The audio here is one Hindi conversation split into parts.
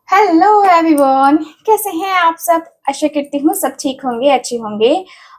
हेलो एवरीवन, कैसे हैं आप सब। आशा करती हूँ सब ठीक होंगे, अच्छे होंगे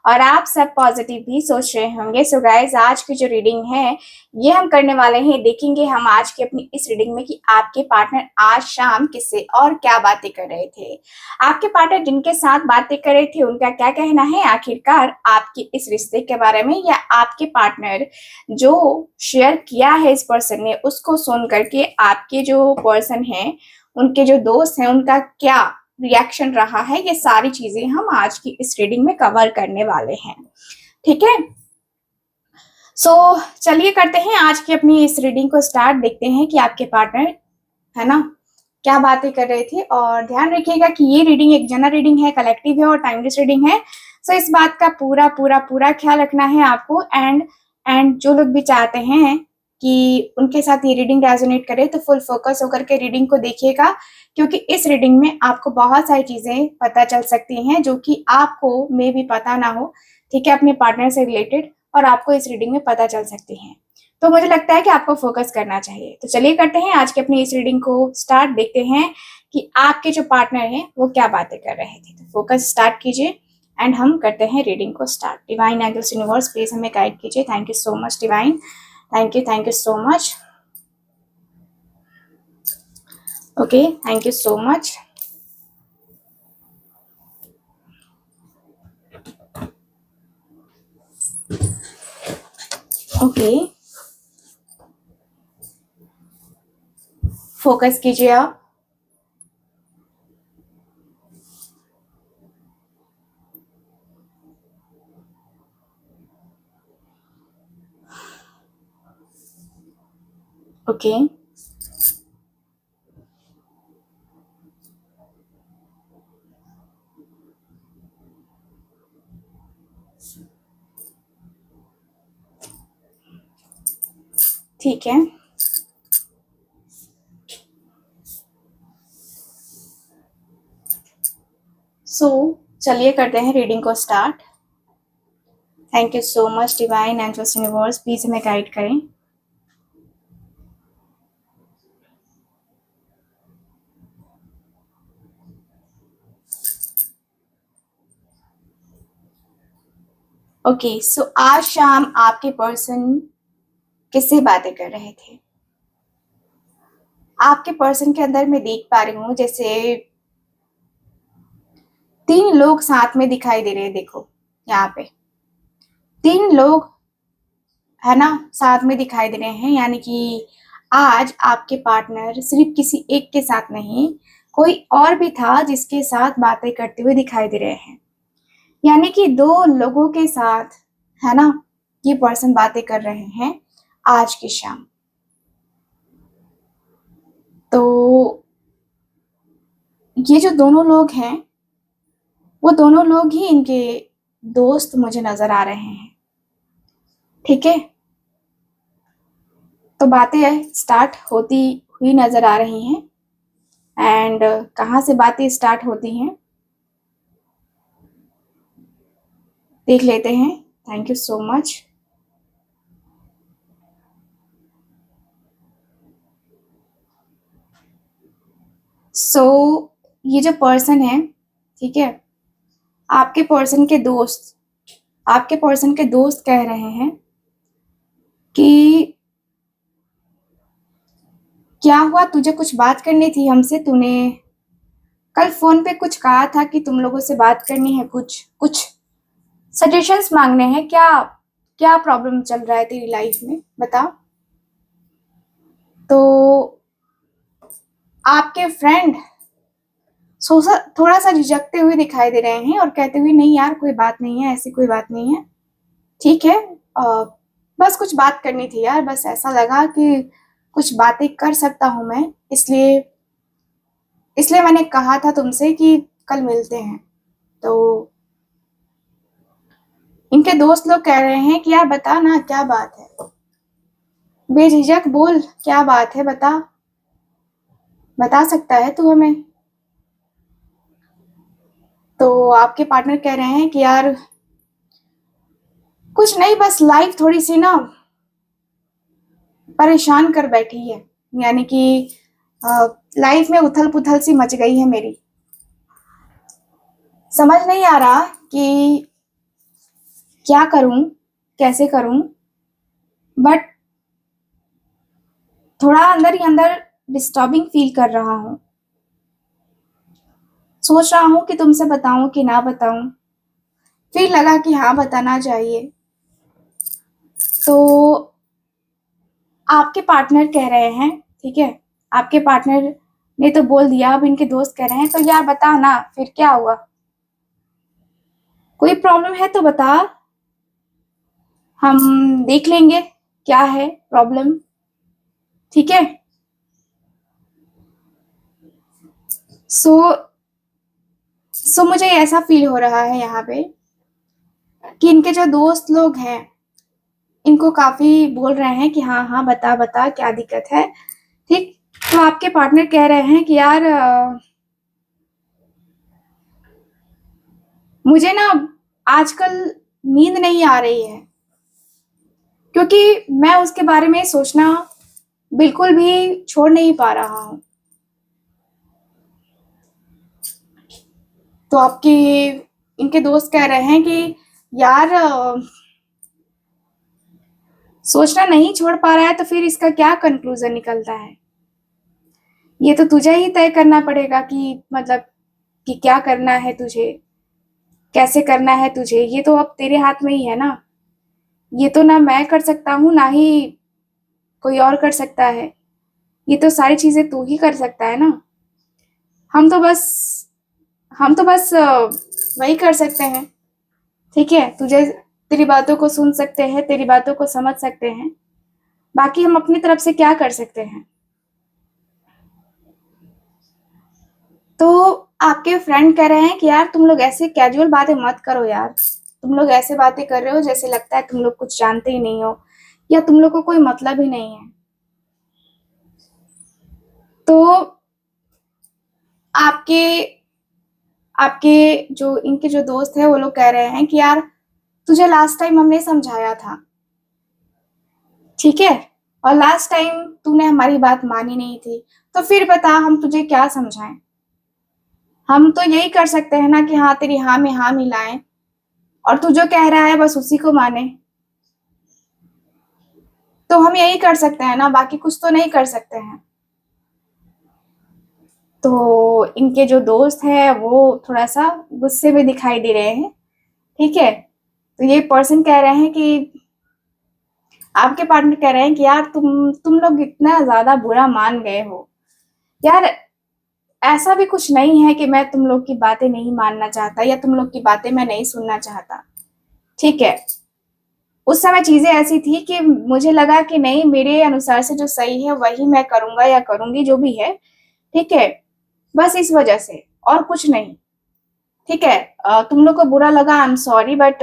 और आप सब पॉजिटिव भी सोच रहे होंगे। सो गाइस, आज की जो रीडिंग है ये हम करने वाले हैं। देखेंगे हम आज की अपनी इस रीडिंग में कि आपके पार्टनर आज शाम किससे और क्या बातें कर रहे थे। आपके पार्टनर जिनके साथ बातें कर रहे थे उनका क्या कहना है आखिरकार आपके इस रिश्ते के बारे में, या आपके पार्टनर जो शेयर किया है इस पर्सन ने उसको सुन करके आपके जो पर्सन है, उनके जो दोस्त हैं, उनका क्या रिएक्शन रहा है। ये सारी चीजें हम आज की इस रीडिंग में कवर करने वाले हैं। ठीक है, सो चलिए करते हैं आज की अपनी इस रीडिंग को स्टार्ट। देखते हैं कि आपके पार्टनर है ना क्या बातें कर रहे थे। और ध्यान रखिएगा कि ये रीडिंग एक जनरल रीडिंग है, कलेक्टिव है और टाइमलेस रीडिंग है। सो इस बात का पूरा पूरा पूरा ख्याल रखना है आपको। एंड जो लोग भी चाहते हैं कि उनके साथ ये रीडिंग रेजोनेट करे तो फुल फोकस होकर के रीडिंग को देखिएगा, क्योंकि इस रीडिंग में आपको बहुत सारी चीजें पता चल सकती हैं जो कि आपको मे भी पता ना हो। ठीक है, अपने पार्टनर से रिलेटेड, और आपको इस रीडिंग में पता चल सकती हैं। तो मुझे लगता है कि आपको फोकस करना चाहिए। तो चलिए करते हैं आज की अपनी इस रीडिंग को स्टार्ट। देखते हैं कि आपके जो पार्टनर हैं वो क्या बातें कर रहे थे। तो फोकस स्टार्ट कीजिए एंड हम करते हैं रीडिंग को start. Divine angels universe please हमें गाइड कीजिए। Thank you so much divine, thank you so much. Okay, thank you so much. Okay, focus कीजिए आप। ओके, ठीक है। सो चलिए करते हैं रीडिंग को start. Thank you so much divine angels universe please हमें गाइड करें। ओके, सो आज शाम आपके पर्सन किससे बातें कर रहे थे। आपके पर्सन के अंदर मैं देख पा रही हूँ जैसे 3 लोग साथ में दिखाई दे रहे हैं। देखो यहाँ पे 3 लोग है ना साथ में दिखाई दे रहे हैं, यानी कि आज आपके पार्टनर सिर्फ किसी एक के साथ नहीं, कोई और भी था जिसके साथ बातें करते हुए दिखाई दे रहे हैं। यानी कि 2 लोगों के साथ है ना ये पर्सन बातें कर रहे हैं आज की शाम। तो ये जो दोनों लोग हैं वो दोनों लोग ही इनके दोस्त मुझे नजर आ रहे हैं। ठीक है, तो बातें स्टार्ट होती हुई नजर आ रही हैं। एंड कहाँ से बातें स्टार्ट होती हैं देख लेते हैं। Thank you so much. So ये जो पर्सन है, ठीक है, आपके पर्सन के दोस्त कह रहे हैं कि क्या हुआ, तुझे कुछ बात करनी थी हमसे, तूने कल फोन पे कुछ कहा था कि तुम लोगों से बात करनी है, कुछ कुछ सजेशंस मांगने हैं। क्या क्या प्रॉब्लम चल रहा है तेरी लाइफ में बता। तो आपके फ्रेंड थोड़ा सा झिझकते हुए दिखाई दे रहे हैं और कहते हुए नहीं यार कोई बात नहीं है, ऐसी कोई बात नहीं है, ठीक है, बस कुछ बात करनी थी यार, बस ऐसा लगा कि कुछ बातें कर सकता हूं मैं, इसलिए इसलिए मैंने कहा था तुमसे कि कल मिलते हैं। तो इनके दोस्त लोग कह रहे हैं कि यार बता ना क्या बात है, बेझिझक बोल क्या बात है, बता सकता है तू हमें। तो आपके पार्टनर कह रहे हैं कि यार कुछ नहीं, बस लाइफ थोड़ी सी ना परेशान कर बैठी है, यानी कि लाइफ में उथल पुथल सी मच गई है मेरी। समझ नहीं आ रहा कि क्या करूं, कैसे करूं, बट थोड़ा अंदर ही अंदर डिस्टर्बिंग फील कर रहा हूं। सोच रहा हूं कि तुमसे बताऊं कि ना बताऊं, फिर लगा कि हाँ बताना चाहिए। तो आपके पार्टनर कह रहे हैं, ठीक है, आपके पार्टनर ने तो बोल दिया, अब इनके दोस्त कह रहे हैं, तो यार बता ना फिर क्या हुआ। कोई प्रॉब्लम है तो बता, हम देख लेंगे क्या है प्रॉब्लम, ठीक है। सो सो मुझे ऐसा फील हो रहा है यहाँ पे कि इनके जो दोस्त लोग हैं इनको काफी बोल रहे हैं कि हाँ हाँ बता बता क्या दिक्कत है, ठीक। तो आपके पार्टनर कह रहे हैं कि यार मुझे ना आजकल नींद नहीं आ रही है, क्योंकि मैं उसके बारे में सोचना बिल्कुल भी छोड़ नहीं पा रहा हूँ। तो आपके इनके दोस्त कह रहे हैं कि यार सोचना नहीं छोड़ पा रहा है तो फिर इसका क्या कंक्लूजन निकलता है, ये तो तुझे ही तय करना पड़ेगा कि मतलब कि क्या करना है तुझे, कैसे करना है तुझे, ये तो अब तेरे हाथ में ही है ना। ये तो ना मैं कर सकता हूँ ना ही कोई और कर सकता है, ये तो सारी चीजें तू ही कर सकता है ना। हम तो बस हम तो बस वही कर सकते हैं, ठीक है, तुझे तेरी बातों को सुन सकते हैं, तेरी बातों को समझ सकते हैं, बाकी हम अपनी तरफ से क्या कर सकते हैं। तो आपके फ्रेंड कह रहे हैं कि यार तुम लोग ऐसे कैजुअल बातें मत करो यार, तुम लोग ऐसे बातें कर रहे हो जैसे लगता है तुम लोग कुछ जानते ही नहीं हो या तुम लोग को कोई मतलब ही नहीं है। तो आपके आपके जो इनके जो दोस्त है वो लोग कह रहे हैं कि यार तुझे लास्ट टाइम हमने समझाया था, ठीक है, और लास्ट टाइम तूने हमारी बात मानी नहीं थी, तो फिर बता हम तुझे क्या समझाएं। हम तो यही कर सकते हैं ना कि हाँ तेरी हाँ में हाँ मिलाएं और तू जो कह रहा है बस उसी को माने। तो हम यही कर सकते हैं ना, बाकी कुछ तो नहीं कर सकते हैं। तो इनके जो दोस्त हैं वो थोड़ा सा गुस्से में दिखाई दे रहे हैं, ठीक है। तो ये पर्सन कह रहे हैं कि आपके पार्टनर कह रहे हैं कि यार तुम लोग इतना ज्यादा बुरा मान गए हो यार, ऐसा भी कुछ नहीं है कि मैं तुम लोग की बातें नहीं मानना चाहता या तुम लोग की बातें मैं नहीं सुनना चाहता, ठीक है। उस समय चीजें ऐसी थी कि मुझे लगा कि नहीं, मेरे अनुसार से जो सही है वही मैं करूंगा या करूंगी, जो भी है, ठीक है, बस इस वजह से और कुछ नहीं, ठीक है। तुम लोग को बुरा लगा, आई एम सॉरी, बट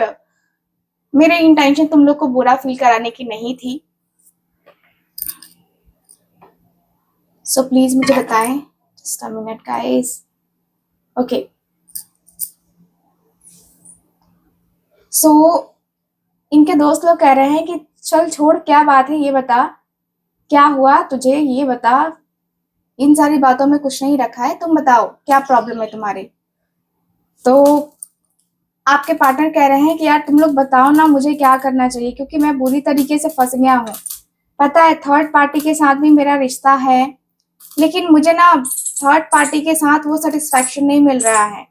मेरे इंटेंशन तुम लोग को बुरा फील कराने की नहीं थी। सो प्लीज मुझे बताएं, just a minute guys, okay. So इनके दोस्त लोग कह रहे हैं कि चल छोड़, क्या बात है ये बता, क्या हुआ तुझे ये बता, इन सारी बातों में कुछ नहीं रखा है, तुम बताओ क्या प्रॉब्लम है तुम्हारी। तो आपके पार्टनर कह रहे हैं कि यार तुम लोग बताओ ना मुझे क्या करना चाहिए, क्योंकि मैं बुरी तरीके से फंस गया हूँ। पता है थर्ड पार्टी के साथ भी मेरा रिश्ता है, लेकिन मुझे ना थर्ड पार्टी के साथ वो सेटिस्फेक्शन नहीं मिल रहा है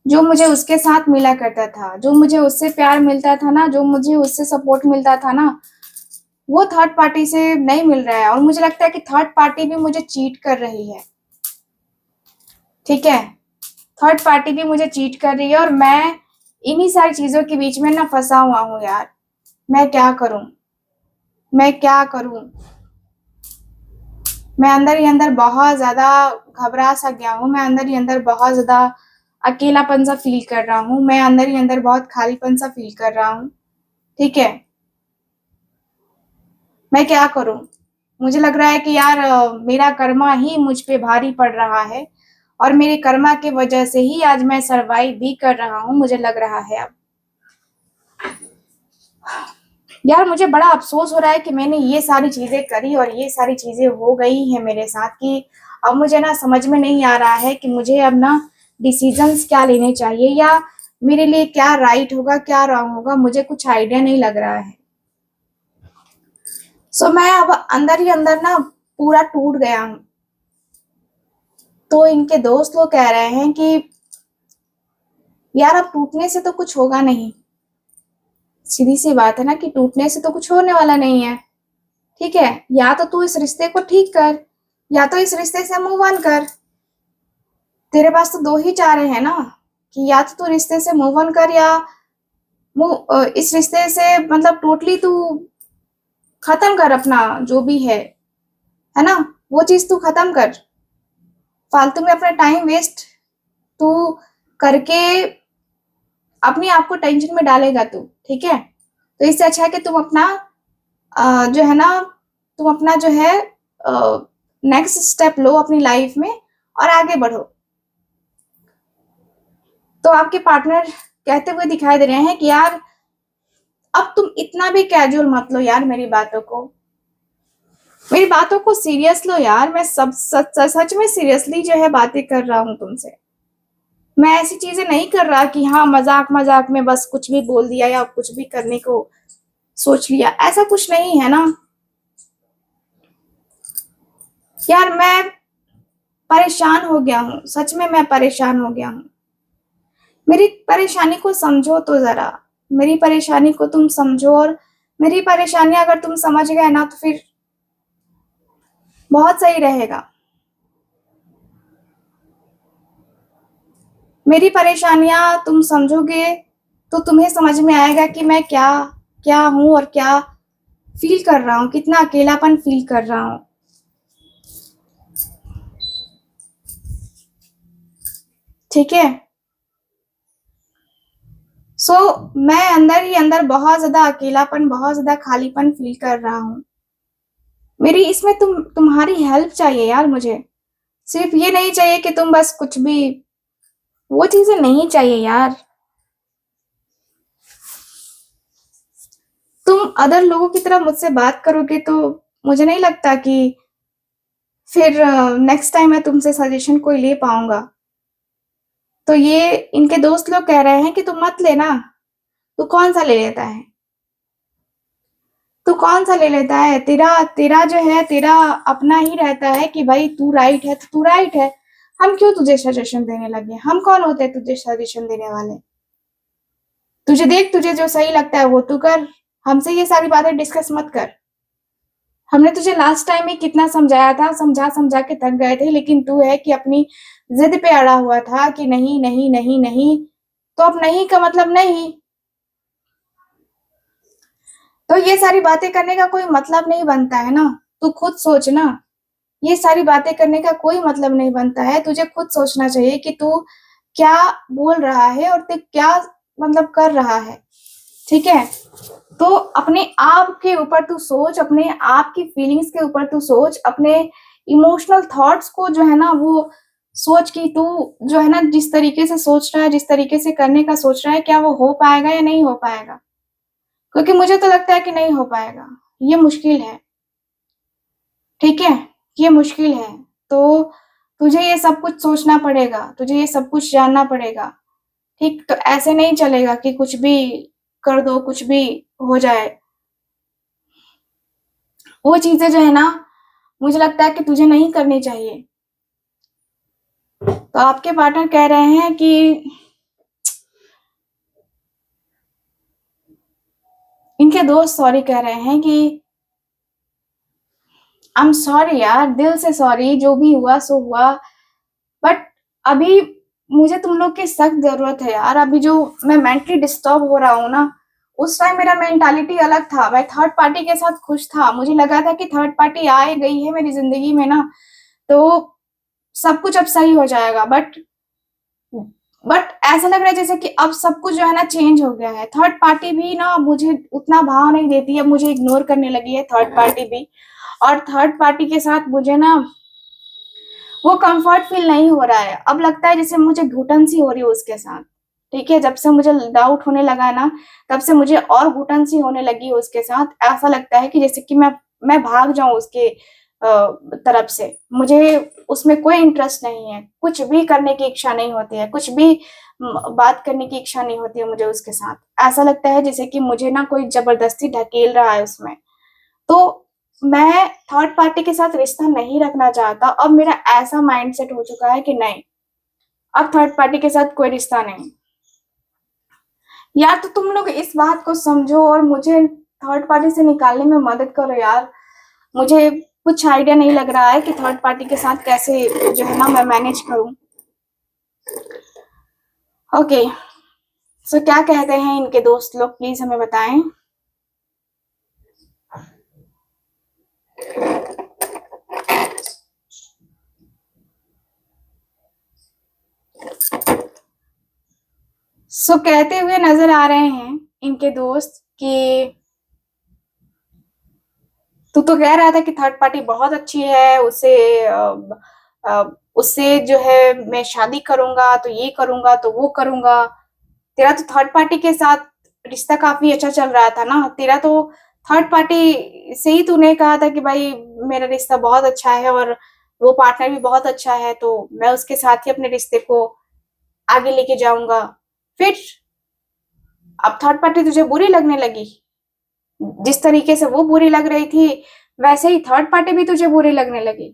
जो मुझे उसके साथ मिला करता था, जो मुझे उससे प्यार मिलता था ना, जो मुझे उससे सपोर्ट मिलता था ना, वो थर्ड पार्टी से नहीं मिल रहा है। और मुझे लगता है कि थर्ड पार्टी भी मुझे चीट कर रही है, ठीक है, थर्ड पार्टी भी मुझे चीट कर रही है और मैं इन्हीं सारी चीजों के बीच में ना फंसा हुआ हूँ यार। मैं क्या करूं, मैं क्या करूं। मैं अंदर ही अंदर बहुत ज्यादा घबरा सा गया हूँ, मैं अंदर ही अंदर बहुत ज्यादा अकेलापन सा फील कर रहा हूँ, मैं अंदर ही अंदर बहुत खालीपन सा फील कर रहा हूँ, ठीक है। मैं क्या करूं। मुझे लग रहा है कि यार मेरा कर्मा ही मुझ पे भारी पड़ रहा है और मेरे कर्मा के वजह से ही आज मैं सरवाइव भी कर रहा हूं, मुझे लग रहा है अब। यार मुझे बड़ा अफसोस हो रहा है कि मैंने ये सारी चीजें करी और ये सारी चीजें हो गई हैं मेरे साथ कि अब मुझे ना समझ में नहीं आ रहा है कि मुझे अब ना डिसीजंस क्या लेने चाहिए या मेरे लिए क्या राइट होगा क्या रॉन्ग होगा, मुझे कुछ आइडिया नहीं लग रहा है। सो मैं अब अंदर ही अंदर ना पूरा टूट गया हूँ। तो इनके दोस्त लोग कह रहे हैं कि यार अब टूटने से तो कुछ होगा नहीं। सीधी सी बात है ना कि टूटने से तो कुछ होने वाला नहीं है। ठीक है, या तो तू इस रिश्ते को ठीक कर या तो इस रिश्ते से मूव ऑन कर। तेरे पास तो दो ही चारे हैं ना, कि या तो तू रिश्ते से मूव ऑन कर या इस रिश्ते से मतलब टोटली तू खत्म कर अपना जो भी है ना, वो चीज तू खत्म कर। फालतू में अपना टाइम वेस्ट तू करके अपने आप को टेंशन में डालेगा तू। ठीक है, तो इससे अच्छा है कि तुम अपना जो है ना, तुम अपना जो है नेक्स्ट स्टेप लो अपनी लाइफ में और आगे बढ़ो। तो आपके पार्टनर कहते हुए दिखाई दे रहे हैं कि यार अब तुम इतना भी कैजुअल मत लो यार, मेरी बातों को सीरियस लो यार। मैं सब सच में सीरियसली जो है बातें कर रहा हूं तुमसे। मैं ऐसी चीजें नहीं कर रहा कि हाँ मजाक मजाक में बस कुछ भी बोल दिया या कुछ भी करने को सोच लिया, ऐसा कुछ नहीं है ना यार। मैं परेशान हो गया हूँ, सच में मैं परेशान हो गया हूँ। मेरी परेशानी को समझो तो जरा, मेरी परेशानी को तुम समझो और मेरी परेशानी अगर तुम समझ गए ना तो फिर बहुत सही रहेगा। मेरी परेशानियां तुम समझोगे तो तुम्हें समझ में आएगा कि मैं क्या क्या हूं और क्या फील कर रहा हूं, कितना अकेलापन फील कर रहा हूं। ठीक है, मैं अंदर ही अंदर बहुत ज्यादा अकेलापन, बहुत ज्यादा खालीपन फील कर रहा हूं। मेरी इसमें तुम्हारी हेल्प चाहिए यार। मुझे सिर्फ ये नहीं चाहिए कि तुम बस कुछ भी, वो चीजें नहीं चाहिए यार। तुम अदर लोगों की तरह मुझसे बात करोगे तो मुझे नहीं लगता कि फिर नेक्स्ट टाइम मैं तुमसे सजेशन कोई ले पाऊंगा। तो ये इनके दोस्त लोग कह रहे हैं कि तुम मत लेना। तू कौन सा ले लेता है, तू कौन सा ले लेता है? तेरा तेरा जो है तेरा अपना ही रहता है कि भाई तू राइट है तो तू राइट है। हम क्यों तुझे सजेशन देने लगे? हम कौन होते हैं तुझे सजेशन देने वाले? तुझे देख, तुझे जो सही लगता है वो तू कर। हमसे ये सारी बातें डिस्कस मत कर। हमने तुझे लास्ट टाइम में कितना समझाया था, समझा समझा के थक गए थे, लेकिन तू है कि अपनी जिद पे अड़ा हुआ था कि नहीं नहीं नहीं नहीं। तो अब नहीं का मतलब नहीं। तो ये सारी बातें करने का कोई मतलब नहीं बनता है ना। तू खुद सोच ना, ये सारी बातें करने का कोई मतलब नहीं बनता है। तुझे खुद सोचना चाहिए कि तू क्या बोल रहा है और तू क्या मतलब कर रहा है। ठीक है, तो अपने आप के ऊपर तू सोच, अपने आप की फीलिंग्स के ऊपर तू सोच, अपने इमोशनल थॉट्स को जो है ना वो सोच कि तू जो है ना जिस तरीके से सोच रहा है, जिस तरीके से करने का सोच रहा है, क्या वो हो पाएगा या नहीं हो पाएगा? क्योंकि मुझे तो लगता है कि नहीं हो पाएगा। ये मुश्किल है। ठीक है, ये मुश्किल है। तो तुझे ये सब कुछ सोचना पड़ेगा, तुझे ये सब कुछ जानना पड़ेगा। ठीक, तो ऐसे नहीं चलेगा कि कुछ भी कर दो, कुछ भी हो जाए। वो चीजें जो है ना मुझे लगता है कि तुझे नहीं करनी चाहिए। तो आपके पार्टनर कह रहे हैं कि इनके दोस्त सॉरी कह रहे हैं कि आई एम सॉरी यार, दिल से सॉरी, जो भी हुआ सो हुआ। बट अभी मुझे तुम लोग की सख्त जरूरत है यार। अभी जो मैं मेंटली डिस्टर्ब हो रहा हूँ ना, उस टाइम मेरा मेंटालिटी अलग था। मैं थर्ड पार्टी के साथ खुश था, मुझे लगा था कि थर्ड पार्टी आ ही गई है मेरी जिंदगी में ना तो सब कुछ अब सही हो जाएगा। बट ऐसा लग रहा है जैसे कि अब सब कुछ जो है ना चेंज हो गया है। थर्ड पार्टी भी ना मुझे उतना भाव नहीं देती है, मुझे इग्नोर करने लगी है थर्ड पार्टी भी। और थर्ड पार्टी के साथ मुझे ना वो कंफर्ट फील नहीं हो रहा है। अब लगता है जैसे मुझे घुटन सी हो रही है उसके साथ। ठीक है, जब से मुझे डाउट होने लगा ना, तब से मुझे और घुटन सी होने लगी उसके साथ। ऐसा लगता है कि जैसे कि मैं भाग जाऊं उसके तरफ से। मुझे उसमें कोई इंटरेस्ट नहीं है, कुछ भी करने की इच्छा नहीं होती है, कुछ भी बात करने की इच्छा नहीं होती है मुझे उसके साथ। ऐसा लगता है जैसे कि मुझे ना कोई जबरदस्ती ढकेल रहा है उसमें। तो मैं थर्ड पार्टी के साथ रिश्ता नहीं रखना चाहता। अब मेरा ऐसा माइंडसेट हो चुका है कि नहीं, अब थर्ड पार्टी के साथ कोई रिश्ता नहीं। यार तो तुम लोग इस बात को समझो और मुझे थर्ड पार्टी से निकालने में मदद करो यार। मुझे कुछ आइडिया नहीं लग रहा है कि थर्ड पार्टी के साथ कैसे जो है ना मैं मैनेज करूं। ओके, सो क्या कहते हैं इनके दोस्त लोग, प्लीज हमें बताएं। सो कहते हुए नजर आ रहे हैं इनके दोस्त कि तू तो कह रहा था कि थर्ड पार्टी बहुत अच्छी है, उससे जो है मैं शादी करूंगा, तो ये करूंगा तो वो करूंगा। तेरा तो थर्ड पार्टी के साथ रिश्ता काफी अच्छा चल रहा था ना। तेरा तो थर्ड पार्टी से ही तूने कहा था कि भाई मेरा रिश्ता बहुत अच्छा है और वो पार्टनर भी बहुत अच्छा है, तो मैं उसके साथ ही अपने रिश्ते को आगे लेके जाऊंगा। फिर अब थर्ड पार्टी तुझे बुरी लगने लगी। जिस तरीके से वो बुरी लग रही थी, वैसे ही थर्ड पार्टी भी तुझे बुरी लगने लगी।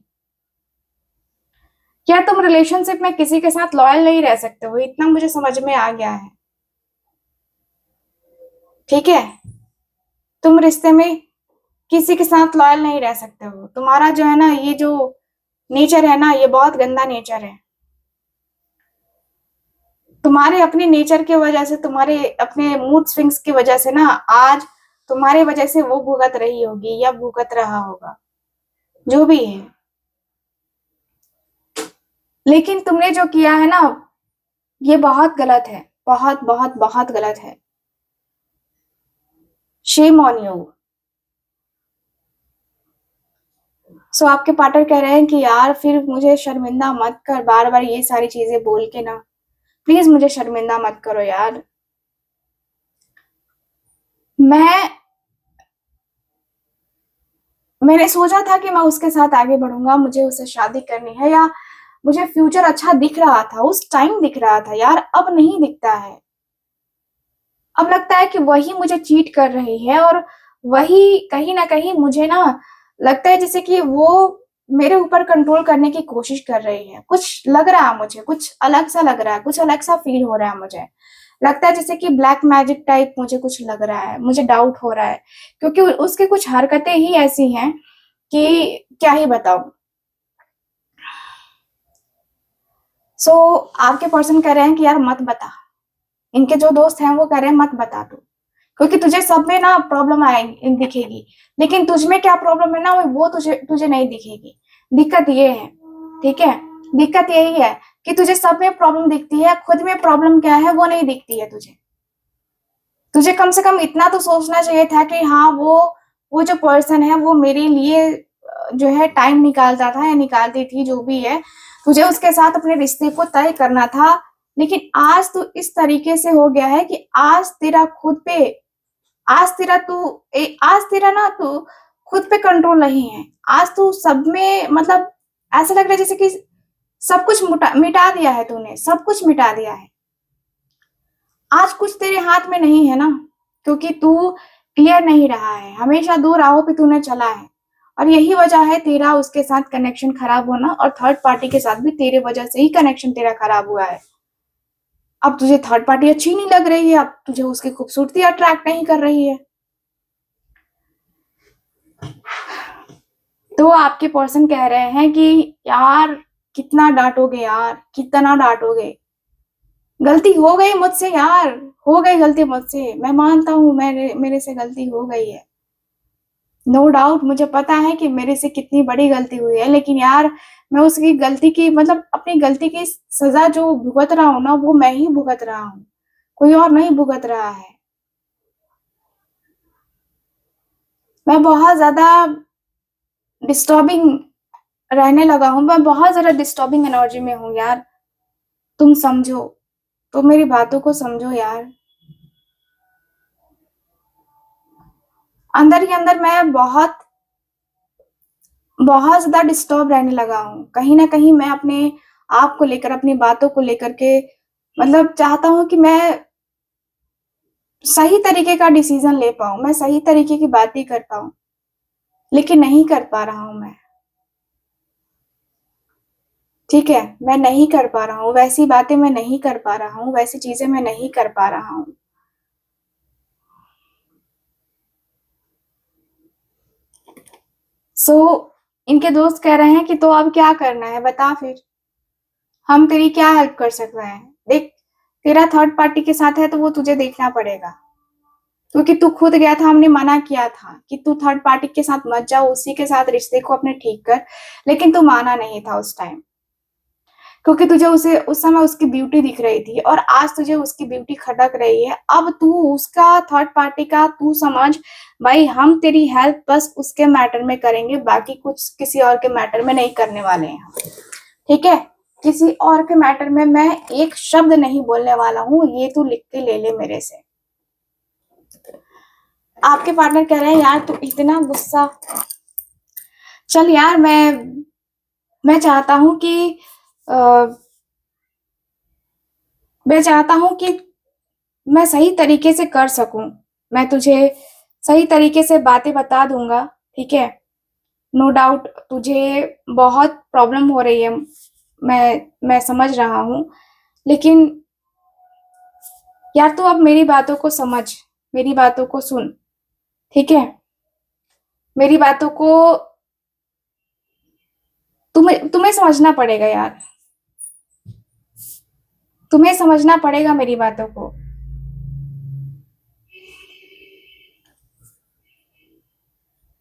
क्या तुम रिलेशनशिप में किसी के साथ लॉयल नहीं रह सकते हो, इतना मुझे समझ में आ गया है। ठीक है, तुम रिश्ते में किसी के साथ लॉयल नहीं रह सकते हो। तुम्हारा जो है ना, ये जो नेचर है ना, ये बहुत गंदा नेचर है। तुम्हारे अपने नेचर की वजह से, तुम्हारे अपने मूड स्विंग्स की वजह से ना, आज तुम्हारे वजह से वो भुगत रही होगी या भुगत रहा होगा, जो भी है। लेकिन तुमने जो किया है ना, ये बहुत गलत है, बहुत बहुत बहुत गलत है। Shame on you. सो आपके पार्टनर कह रहे हैं कि यार फिर मुझे शर्मिंदा मत कर, बार बार ये सारी चीजें बोल के ना, प्लीज मुझे शर्मिंदा मत करो यार। मैं मैंने सोचा था कि मैं उसके साथ आगे बढ़ूंगा, मुझे उससे शादी करनी है, या मुझे फ्यूचर अच्छा दिख रहा था, उस टाइम दिख रहा था यार। अब नहीं दिखता है। अब लगता है कि वही मुझे चीट कर रही है, और वही कहीं ना कहीं मुझे ना लगता है जैसे कि वो मेरे ऊपर कंट्रोल करने की कोशिश कर रही है। कुछ लग रहा है मुझे, कुछ अलग सा लग रहा है, कुछ अलग सा फील हो रहा है मुझे। लगता है जैसे कि ब्लैक मैजिक टाइप मुझे कुछ लग रहा है, मुझे डाउट हो रहा है, क्योंकि उसकी कुछ हरकतें ही ऐसी हैं कि क्या ही बताऊं। सो आपके पर्सन कह रहे हैं कि यार मत बता। इनके जो दोस्त हैं वो कह रहे हैं मत बता तू, क्योंकि तुझे सब में ना प्रॉब्लम आएगी, दिखेगी, लेकिन तुझ में क्या प्रॉब्लम है ना, वो तुझे तुझे नहीं दिखेगी। दिक्कत ये है, ठीक है, दिक्कत यही है कि तुझे सब में प्रॉब्लम दिखती है, खुद में प्रॉब्लम क्या है वो नहीं दिखती है तुझे। तुझे कम से कम इतना तो सोचना चाहिए था कि हाँ, वो जो पर्सन है वो मेरे लिए जो है टाइम निकालता था या निकालती थी, जो भी है। तुझे उसके साथ अपने रिश्ते को तय करना था। लेकिन आज तो इस तरीके से हो गया है कि आज तेरा खुद पे, आज तेरा ना तू खुद पे कंट्रोल नहीं है। आज तू सब में मतलब ऐसा लग रहा है जैसे कि सब कुछ मिटा दिया है, तूने सब कुछ मिटा दिया है। आज कुछ तेरे हाथ में नहीं है ना, क्योंकि तू क्लियर नहीं रहा है, हमेशा दो राहों पे तूने चला है। और यही वजह है तेरा उसके साथ कनेक्शन खराब होना, और थर्ड पार्टी के साथ भी तेरे वजह से ही कनेक्शन तेरा खराब हुआ है। अब तुझे थर्ड पार्टी अच्छी नहीं लग रही है, अब तुझे उसकी खूबसूरती अट्रैक्ट नहीं कर रही है। तो आपके पर्सन कह रहे हैं कि यार कितना डांटोगे यार, कितना डांटोगे। गलती हो गई मुझसे यार, हो गई गलती मुझसे, मैं मानता हूँ मेरे से गलती हो गई है। नो डाउट, मुझे पता है कि मेरे से कितनी बड़ी गलती हुई है, लेकिन यार मैं उसकी गलती की मतलब अपनी गलती की सजा जो भुगत रहा हूँ ना, वो मैं ही भुगत रहा हूँ, कोई और नहीं भुगत रहा है। मैं बहुत ज्यादा डिस्टर्बिंग रहने लगा हूँ, मैं बहुत ज्यादा डिस्टर्बिंग एनर्जी में हूँ यार। तुम समझो, तो मेरी बातों को समझो यार। अंदर ही अंदर मैं बहुत बहुत ज्यादा डिस्टर्ब रहने लगा हूँ। कहीं ना कहीं मैं अपने आप को लेकर, अपनी बातों को लेकर के मतलब चाहता हूँ कि मैं सही तरीके का डिसीजन ले पाऊं, मैं सही तरीके की बातें कर पाऊं, लेकिन नहीं कर पा रहा हूं मैं। ठीक है, मैं नहीं कर पा रहा हूँ, वैसी बातें मैं नहीं कर पा रहा हूँ, वैसी चीजें मैं नहीं कर पा रहा हूँ। सो इनके दोस्त कह रहे हैं कि तो अब क्या करना है, बता फिर, हम तेरी क्या हेल्प कर सकते हैं। देख, तेरा थर्ड पार्टी के साथ है तो वो तुझे देखना पड़ेगा, क्योंकि तू खुद गया था, हमने मना किया था कि तू थर्ड पार्टी के साथ मत जा, उसी के साथ रिश्ते को अपने ठीक कर, लेकिन तू माना नहीं था उस टाइम, क्योंकि तुझे उसे उस समय उसकी ब्यूटी दिख रही थी और आज तुझे उसकी ब्यूटी खटक रही है। अब तू उसका थर्ड पार्टी का तू समझ भाई, हम तेरी हेल्प बस उसके मैटर में करेंगे, बाकी कुछ किसी और के मैटर में नहीं करने वाले हैं। ठीक है, किसी और के मैटर में मैं एक शब्द नहीं बोलने वाला हूँ, ये तू लिख के ले ले मेरे से। आपके पार्टनर कह रहे हैं यार तू इतना गुस्सा, चल यार मैं चाहता हूं कि आ, मैं चाहता हूं कि मैं सही तरीके से कर सकूं, मैं तुझे सही तरीके से बातें बता दूंगा। ठीक है, नो डाउट तुझे बहुत प्रॉब्लम हो रही है, मैं समझ रहा हूं, लेकिन यार तू अब मेरी बातों को समझ, मेरी बातों को सुन। ठीक है, मेरी बातों को तुम्हें तुम्हें समझना पड़ेगा यार, तुम्हें समझना पड़ेगा मेरी बातों को।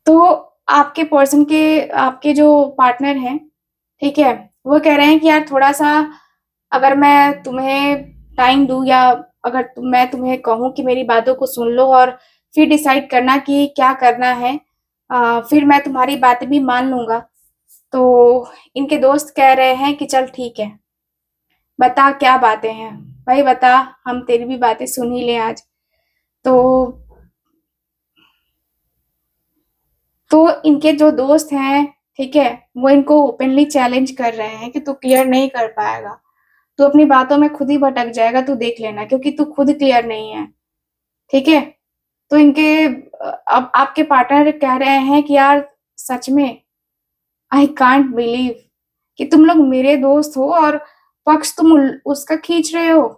तो आपके पर्सन के, आपके जो पार्टनर हैं, ठीक है, वो कह रहे हैं कि यार थोड़ा सा अगर मैं तुम्हें टाइम दूं, या अगर मैं तुम्हें कहूं कि मेरी बातों को सुन लो और फिर डिसाइड करना कि क्या करना है, फिर मैं तुम्हारी बातें भी मान लूंगा। तो इनके दोस्त कह रहे हैं कि चल ठीक है, बता क्या बातें हैं भाई, बता, हम तेरी भी बातें सुन ही ले आज। तो इनके जो दोस्त हैं, ठीक है, वो इनको ओपनली चैलेंज कर रहे हैं कि तू क्लियर नहीं कर पाएगा, तू अपनी बातों में खुद ही भटक जाएगा, तू देख लेना, क्योंकि तू खुद क्लियर नहीं है। ठीक है, तो इनके अब आपके पार्टनर कह रहे हैं कि यार सच में आई कांट बिलीव कि तुम लोग मेरे दोस्त हो और पक्ष तुम उसका खींच रहे हो।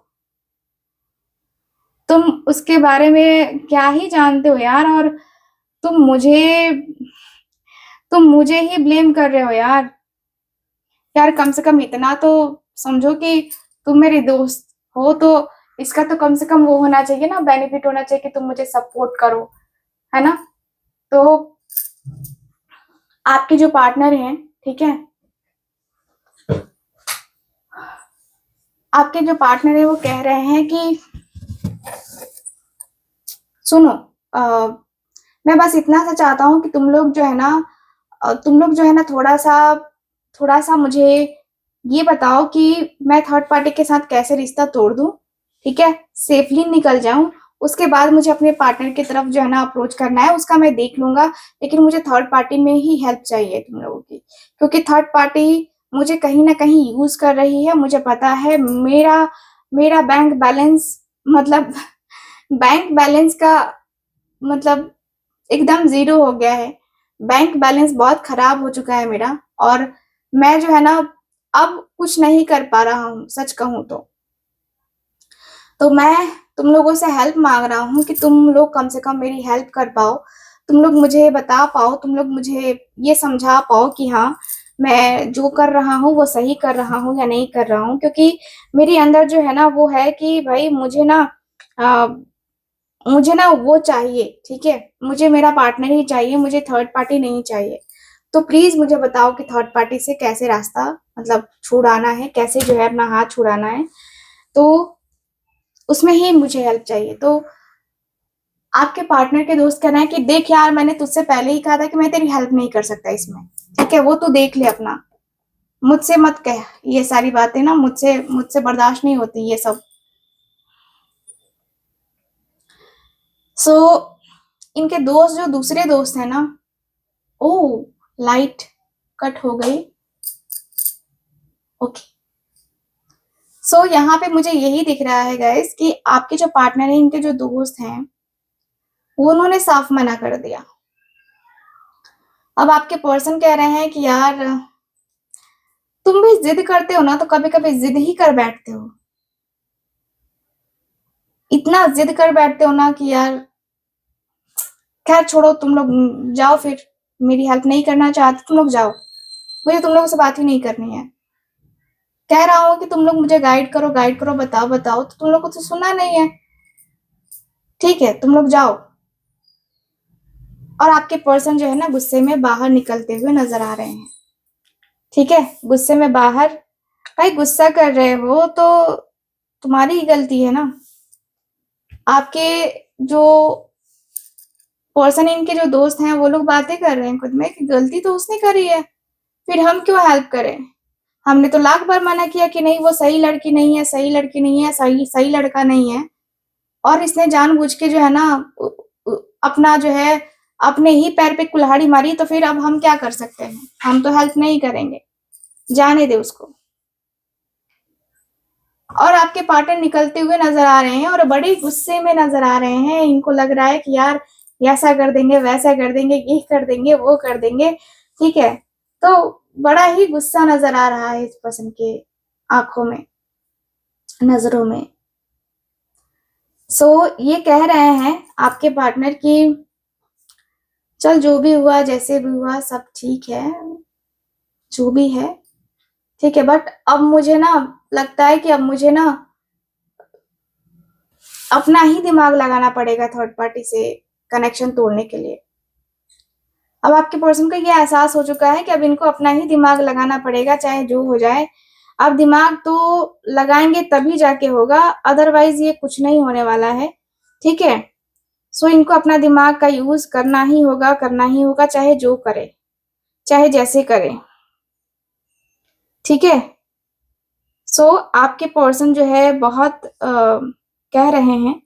तुम उसके बारे में क्या ही जानते हो यार, और तुम मुझे तुम मुझे ही ब्लेम कर रहे हो यार। यार कम से कम इतना तो समझो कि तुम मेरे दोस्त हो, तो इसका तो कम से कम वो होना चाहिए ना, बेनिफिट होना चाहिए कि तुम मुझे सपोर्ट करो, है ना। तो आपके जो पार्टनर हैं, ठीक है, आपके जो पार्टनर है वो कह रहे हैं कि सुनो, मैं बस इतना सा चाहता हूँ कि तुम लोग जो है ना, तुम लोग जो है ना थोड़ा सा मुझे ये बताओ कि मैं थर्ड पार्टी के साथ कैसे रिश्ता तोड़ दूं, ठीक है, सेफली निकल जाऊं। उसके बाद मुझे अपने पार्टनर की तरफ जो है ना अप्रोच करना है, उसका मैं देख लूंगा, लेकिन मुझे थर्ड पार्टी में ही हेल्प चाहिए तुम लोगों की, क्योंकि थर्ड पार्टी मुझे कहीं ना कहीं यूज कर रही है। मुझे पता है मेरा मेरा बैंक बैलेंस, मतलब बैंक बैलेंस का मतलब एकदम जीरो हो गया है, बैंक बैलेंस बहुत खराब हो चुका है मेरा, और मैं जो है ना अब कुछ नहीं कर पा रहा हूँ, सच कहूँ तो मैं तुम लोगों से हेल्प मांग रहा हूँ कि तुम लोग कम से कम मेरी हेल्प कर पाओ, तुम लोग मुझे बता पाओ, तुम लोग मुझे ये समझा पाओ कि हाँ मैं जो कर रहा हूँ वो सही कर रहा हूँ या नहीं कर रहा हूँ। क्योंकि मेरे अंदर जो है ना वो है कि भाई मुझे ना वो चाहिए, ठीक है, मुझे मेरा पार्टनर ही चाहिए, मुझे थर्ड पार्टी नहीं चाहिए। तो प्लीज मुझे बताओ कि थर्ड पार्टी से कैसे रास्ता मतलब छुड़ाना है, कैसे जो है अपना हाथ छुड़ाना है, तो उसमें ही मुझे हेल्प चाहिए। तो आपके पार्टनर के दोस्त कह रहे हैं कि देख यार, मैंने तुझसे पहले ही कहा था कि मैं तेरी हेल्प नहीं कर सकता इसमें, ठीक है, वो तू देख ले अपना, मुझसे मत कह ये सारी बातें ना, मुझसे मुझसे बर्दाश्त नहीं होती ये सब। सो इनके दोस्त जो दूसरे दोस्त हैं ना, ओ लाइट कट हो गई। ओके, सो यहाँ पे मुझे यही दिख रहा है गाइस कि आपके जो पार्टनर है, इनके जो दोस्त हैं, वो उन्होंने साफ मना कर दिया। अब आपके पर्सन कह रहे हैं कि यार तुम भी जिद करते हो ना, तो कभी कभी जिद ही कर बैठते हो, इतना जिद कर बैठते हो ना कि यार खैर छोड़ो, तुम लोग जाओ, फिर मेरी हेल्प नहीं करना चाहते तुम लोग जाओ, मुझे तुम लोगों से बात ही नहीं करनी है। कह रहा हूँ कि तुम लोग मुझे गाइड करो, गाइड करो, बताओ बताओ, तो तुम लोग को तो सुनना नहीं है। ठीक है, तुम लोग जाओ। और आपके पर्सन जो है ना, गुस्से में बाहर निकलते हुए नजर आ रहे हैं। ठीक है, गुस्से में बाहर। भाई गुस्सा कर रहे हो तो तुम्हारी ही गलती है ना। आपके जो पर्सन, इनके जो दोस्त हैं, वो लोग बातें कर रहे हैं खुद में कि गलती तो उसने करी है, फिर हम क्यों हेल्प करें। हमने तो लाख बार मना किया कि नहीं, वो सही लड़की नहीं है, सही लड़की नहीं है, सही सही लड़का नहीं है। और इसने जानबूझ के जो है ना, अपना जो है अपने ही पैर पे कुल्हाड़ी मारी, तो फिर अब हम क्या कर सकते हैं, हम तो हेल्प नहीं करेंगे, जाने दे उसको। और आपके पार्टनर निकलते हुए नजर आ रहे हैं और बड़े गुस्से में नजर आ रहे हैं। इनको लग रहा है कि यार ऐसा कर देंगे, वैसा कर देंगे, ये कर देंगे, वो कर देंगे। ठीक है, तो बड़ा ही गुस्सा नजर आ रहा है इस पर्सन के आंखों में, नजरों में। सो ये कह रहे हैं आपके पार्टनर की चल जो भी हुआ, जैसे भी हुआ, सब ठीक है, जो भी है ठीक है, बट अब मुझे ना लगता है कि अब मुझे ना अपना ही दिमाग लगाना पड़ेगा थर्ड पार्टी से कनेक्शन तोड़ने के लिए। अब आपके पर्सन को ये एहसास हो चुका है कि अब इनको अपना ही दिमाग लगाना पड़ेगा, चाहे जो हो जाए। अब दिमाग तो लगाएंगे तभी जाके होगा, अदरवाइज ये कुछ नहीं होने वाला है। ठीक है, सो इनको अपना दिमाग का यूज करना ही होगा, करना ही होगा, चाहे जो करे, चाहे जैसे करे। ठीक है, सो आपके पर्सन जो है बहुत कह रहे हैं,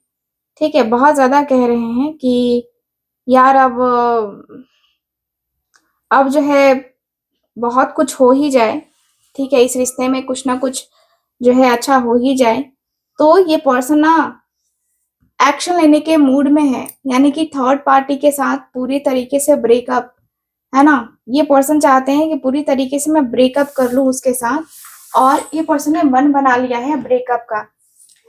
ठीक है, बहुत ज्यादा कह रहे हैं कि यार अब जो है बहुत कुछ हो ही जाए, ठीक है, इस रिश्ते में कुछ ना कुछ जो है अच्छा हो ही जाए, तो ये पर्सन ना एक्शन लेने के मूड में है, यानी कि थर्ड पार्टी के साथ पूरी तरीके से ब्रेकअप, है ना। ये पर्सन चाहते हैं कि पूरी तरीके से मैं ब्रेकअप कर लूं उसके साथ, और ये पर्सन ने मन बना लिया है ब्रेकअप का।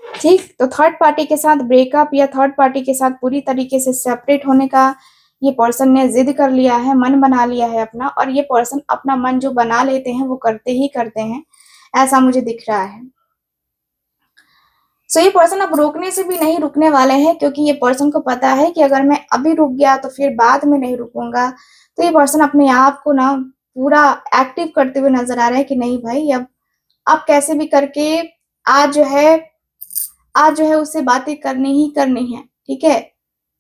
ठीक, तो थर्ड पार्टी के साथ ब्रेकअप या थर्ड पार्टी के साथ पूरी तरीके से सेपरेट होने का ये पर्सन ने जिद कर लिया है, मन बना लिया है अपना। और ये पर्सन अपना मन जो बना लेते हैं वो करते ही करते हैं, ऐसा मुझे दिख रहा है। सो ये पर्सन अब रोकने से भी नहीं रुकने वाले हैं, क्योंकि ये पर्सन को पता है कि अगर मैं अभी रुक गया तो फिर बाद में नहीं रुकूंगा। तो ये पर्सन अपने आप को ना पूरा एक्टिव करते हुए नजर आ रहा है कि नहीं भाई, अब कैसे भी करके आज जो है आज जो है उससे बातें करनी ही करनी है। ठीक है,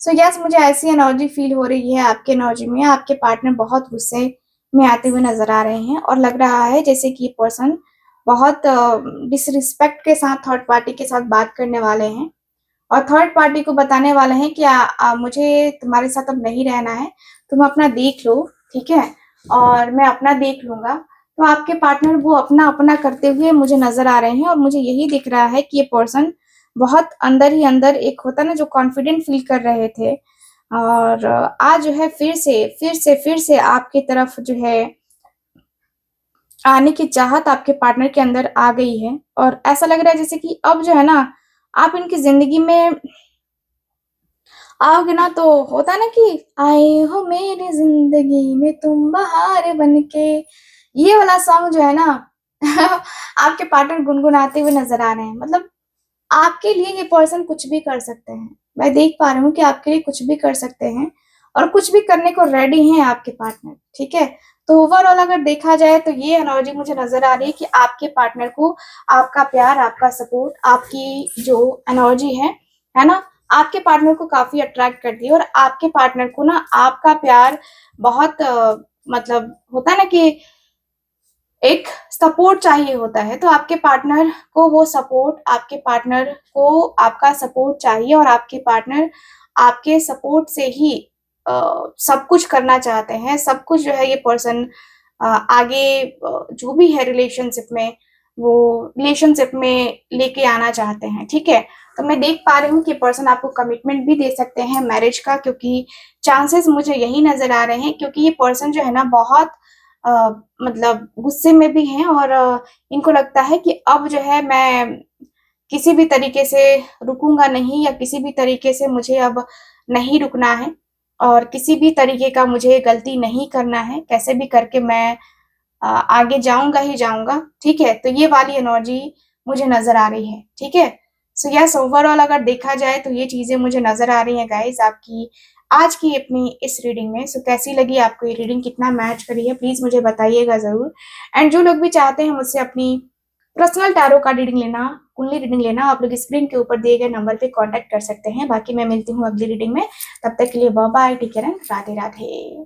सो यस, मुझे ऐसी एनर्जी फील हो रही है आपके एनर्जी में। आपके पार्टनर बहुत गुस्से में आते हुए नजर आ रहे हैं, और लग रहा है जैसे कि ये पर्सन बहुत डिसरिस्पेक्ट के साथ थर्ड पार्टी के साथ बात करने वाले हैं, और थर्ड पार्टी को बताने वाले हैं कि मुझे तुम्हारे साथ अब नहीं रहना है, तुम अपना देख लो, ठीक है, और मैं अपना देख लूंगा। तो आपके पार्टनर वो अपना अपना करते हुए मुझे नजर आ रहे हैं, और मुझे यही दिख रहा है कि ये पर्सन बहुत अंदर ही अंदर, एक होता ना जो कॉन्फिडेंट फील कर रहे थे, और आज जो है फिर से आपकी तरफ जो है आने की चाहत आपके पार्टनर के अंदर आ गई है। और ऐसा लग रहा है जैसे कि अब जो है ना, आप इनकी जिंदगी में आओगे ना, तो होता है ना कि आए हो मेरी जिंदगी में तुम बहार बन के, ये वाला सॉन्ग जो है ना आपके पार्टनर गुनगुनाते हुए नजर आ रहे हैं। मतलब आपके लिए ये पर्सन कुछ भी कर सकते हैं, मैं देख पा रही हूँ कि आपके लिए कुछ भी कर सकते हैं, और कुछ भी करने को रेडी हैं आपके पार्टनर। ठीक है, तो ओवरऑल अगर देखा जाए तो ये एनर्जी मुझे नजर आ रही है कि आपके पार्टनर को आपका प्यार, आपका सपोर्ट, आपकी जो एनर्जी है ना, आपके पार्टनर को काफी अट्रैक्ट करती है। और आपके पार्टनर को ना आपका प्यार बहुत मतलब होता है ना कि एक सपोर्ट चाहिए होता है, तो आपके पार्टनर को वो सपोर्ट, आपके पार्टनर को आपका सपोर्ट चाहिए, और आपके पार्टनर आपके सपोर्ट से ही सब कुछ करना चाहते हैं, सब कुछ जो है ये पर्सन आगे जो भी है रिलेशनशिप में, वो रिलेशनशिप में लेके आना चाहते हैं, ठीक है। तो मैं देख पा रही हूँ कि पर्सन आपको कमिटमेंट भी दे सकते हैं मैरिज का, क्योंकि चांसेस मुझे यही नजर आ रहे हैं, क्योंकि ये पर्सन जो है ना बहुत मतलब गुस्से में भी हैं, और इनको लगता है कि अब जो है मैं किसी भी तरीके से रुकूंगा नहीं, या किसी भी तरीके से मुझे अब नहीं रुकना है, और किसी भी तरीके का मुझे गलती नहीं करना है, कैसे भी करके मैं आगे जाऊंगा ही जाऊंगा, ठीक है। तो ये वाली एनर्जी मुझे नजर आ रही है, ठीक है। सो यस, ओवरऑल अगर देखा जाए तो ये चीजें मुझे नजर आ रही हैं गाइज आपकी आज की अपनी इस रीडिंग में। सो कैसी लगी आपको ये रीडिंग, कितना मैच करी है, प्लीज मुझे बताइएगा जरूर। एंड जो लोग भी चाहते हैं मुझसे अपनी पर्सनल टैरो का रीडिंग लेना, कुंडली रीडिंग लेना, आप लोग स्क्रीन के ऊपर दिए गए नंबर पे कांटेक्ट कर सकते हैं। बाकी मैं मिलती हूँ अगली रीडिंग में, तब तक के लिए bye bye, take care and Radhe Radhe.